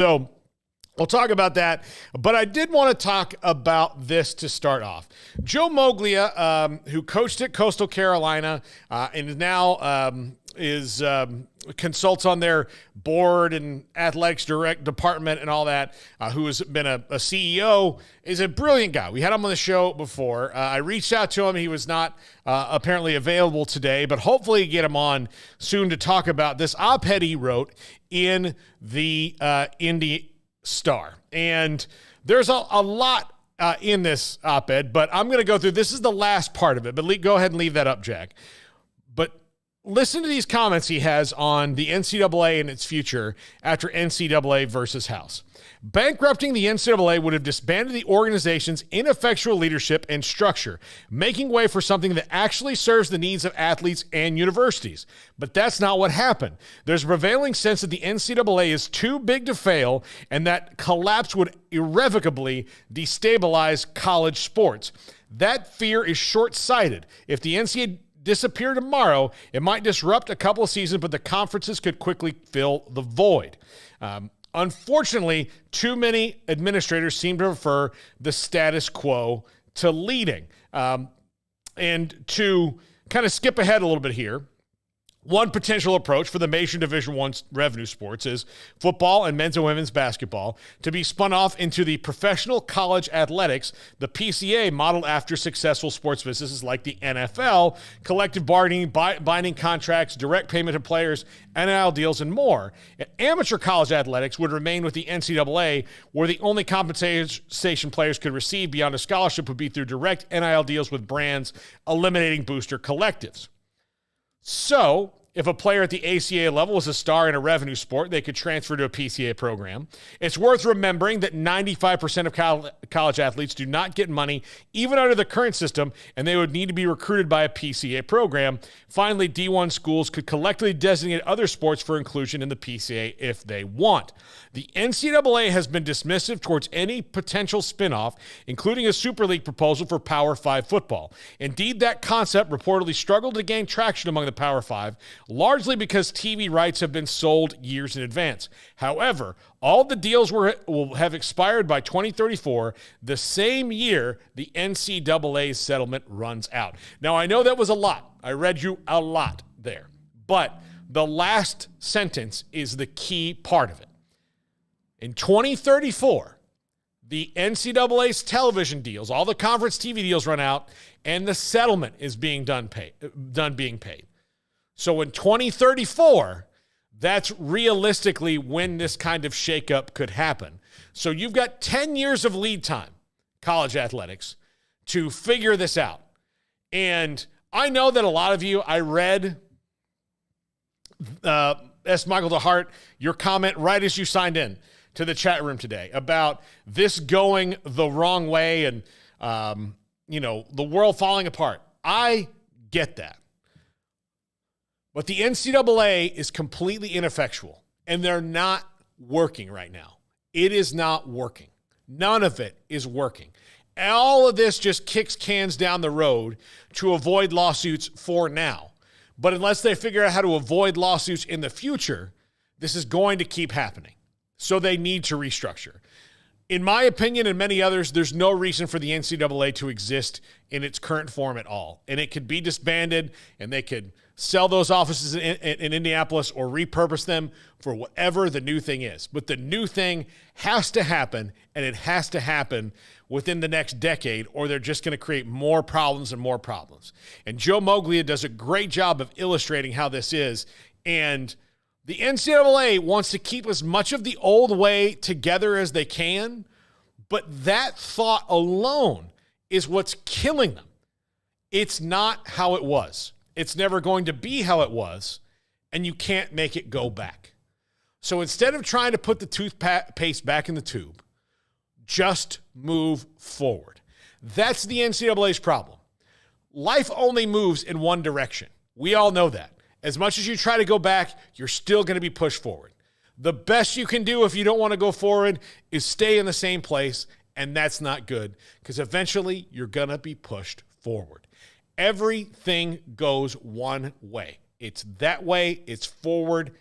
So we'll talk about that, but I did want to talk about this to start off. Joe Moglia, who coached at Coastal Carolina and now consults on their board and athletics direct department and all that, who has been a CEO, is a brilliant guy. We had him on the show before. I reached out to him. He was not apparently available today, but hopefully get him on soon to talk about this op-ed he wrote in the Indy Star. And there's a lot in this op-ed, but I'm going to go through. This is the last part of it, but go ahead and leave that up, Jack. But listen to these comments he has on the NCAA and its future after NCAA versus House. Bankrupting the NCAA would have disbanded the organization's ineffectual leadership and structure, making way for something that actually serves the needs of athletes and universities. But that's not what happened. There's a prevailing sense that the NCAA is too big to fail and that collapse would irrevocably destabilize college sports. That fear is short-sighted. If the NCAA disappear tomorrow, it might disrupt a couple of seasons, but the conferences could quickly fill the void. Unfortunately, too many administrators seem to prefer the status quo to leading. And to kind of skip ahead a little bit here, one potential approach for the major Division I revenue sports is football and men's and women's basketball to be spun off into the professional college athletics, the PCA, modeled after successful sports businesses like the NFL, collective bargaining, binding contracts, direct payment to players, NIL deals, and more. Amateur college athletics would remain with the NCAA, where the only compensation players could receive beyond a scholarship would be through direct NIL deals with brands, eliminating booster collectives. So, if a player at the ACA level was a star in a revenue sport, they could transfer to a PCA program. It's worth remembering that 95% of college athletes do not get money even under the current system, and they would need to be recruited by a PCA program. Finally, D1 schools could collectively designate other sports for inclusion in the PCA if they want. The NCAA has been dismissive towards any potential spinoff, including a Super League proposal for Power 5 football. Indeed, that concept reportedly struggled to gain traction among the Power 5, largely because TV rights have been sold years in advance. However, all the deals will have expired by 2034, the same year the NCAA settlement runs out. Now, I know that was a lot. I read you a lot there. But the last sentence is the key part of it. In 2034, the NCAA's television deals, all the conference TV deals run out, and the settlement is being done being paid. So in 2034, that's realistically when this kind of shakeup could happen. So you've got 10 years of lead time, college athletics, to figure this out. And I know that a lot of you, I read S. Michael DeHart, your comment right as you signed in to the chat room today about this going the wrong way and, the world falling apart. I get that. But the NCAA is completely ineffectual, and they're not working right now. It is not working. None of it is working. All of this just kicks cans down the road to avoid lawsuits for now. But unless they figure out how to avoid lawsuits in the future, this is going to keep happening. So they need to restructure. In my opinion and many others, there's no reason for the NCAA to exist in its current form at all. And it could be disbanded, and they could sell those offices in Indianapolis or repurpose them for whatever the new thing is. But the new thing has to happen, and it has to happen within the next decade, or they're just going to create more problems and more problems. And Joe Moglia does a great job of illustrating how this is. And the NCAA wants to keep as much of the old way together as they can, but that thought alone is what's killing them. It's not how it was. It's never going to be how it was, and you can't make it go back. So instead of trying to put the toothpaste back in the tube, just move forward. That's the NCAA's problem. Life only moves in one direction. We all know that. As much as you try to go back, you're still going to be pushed forward. The best you can do if you don't want to go forward is stay in the same place, and that's not good because eventually you're going to be pushed forward. Everything goes one way. It's that way. It's forward.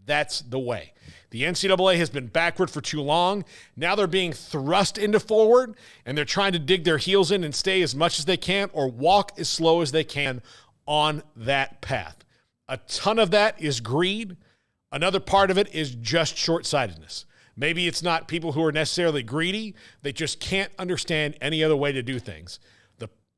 That's the way. The NCAA has been backward for too long. Now they're being thrust into forward, and they're trying to dig their heels in and stay as much as they can or walk as slow as they can on that path. A ton of that is greed. Another part of it is just short-sightedness. Maybe it's not people who are necessarily greedy. They just can't understand any other way to do things.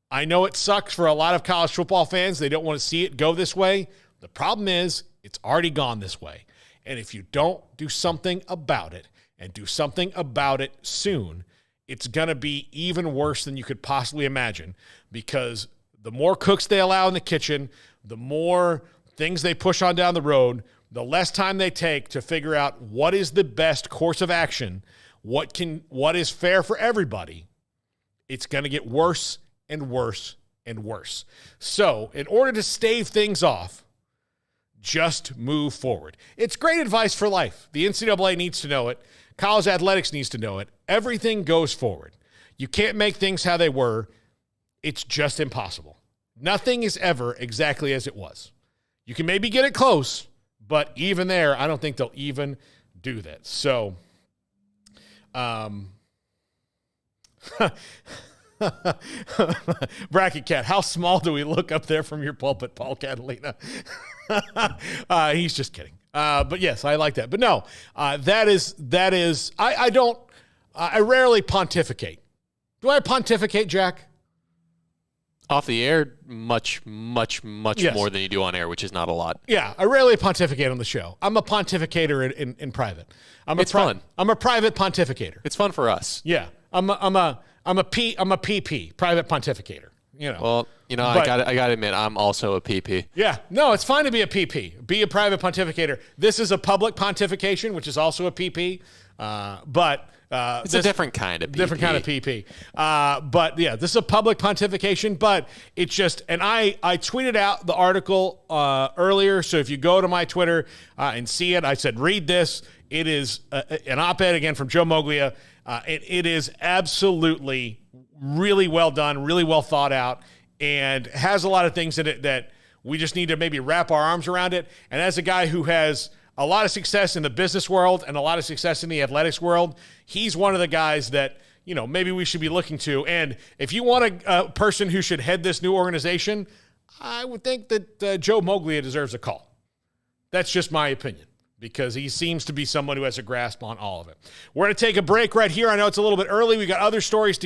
I know it sucks for a lot of college football fans. They don't want to see it go this way. The problem is it's already gone this way. And if you don't do something about it and do something about it soon, it's going to be even worse than you could possibly imagine, because the more cooks they allow in the kitchen, the more things they push on down the road, the less time they take to figure out what is the best course of action, what is fair for everybody. It's going to get worse and worse and worse. So in order to stave things off, just move forward. It's great advice for life. The NCAA needs to know it. College athletics needs to know it. Everything goes forward. You can't make things how they were. It's just impossible. Nothing is ever exactly as it was. You can maybe get it close, but even there, I don't think they'll even do that. So, Bracket Cat, how small do we look up there from your pulpit, Paul Catalina? He's just kidding. But yes, I like that. But no, that is, I rarely pontificate. Do I pontificate, Jack? Off the air, much yes. more than you do on air, which is not a lot. Yeah, I rarely pontificate on the show. I'm a pontificator in private. It's fun. I'm a private pontificator. It's fun for us. Yeah, I'm a PP, private pontificator. You know. Well, but, I gotta admit, I'm also a PP. Yeah, no, it's fine to be a PP, be a private pontificator. This is a public pontification, which is also a PP, but. It's a different kind of PP. Different kind of PP. But yeah, this is a public pontification, but it's just, and I tweeted out the article earlier. So if you go to my Twitter and see it, I said, read this. It is an op-ed again from Joe Moglia. It is absolutely really well done, really well thought out, and has a lot of things in it that we just need to maybe wrap our arms around it. And as a guy who has a lot of success in the business world and a lot of success in the athletics world, he's one of the guys that, maybe we should be looking to. And if you want a person who should head this new organization, I would think that Joe Moglia deserves a call. That's just my opinion, because he seems to be someone who has a grasp on all of it. We're going to take a break right here. I know it's a little bit early. We got other stories to get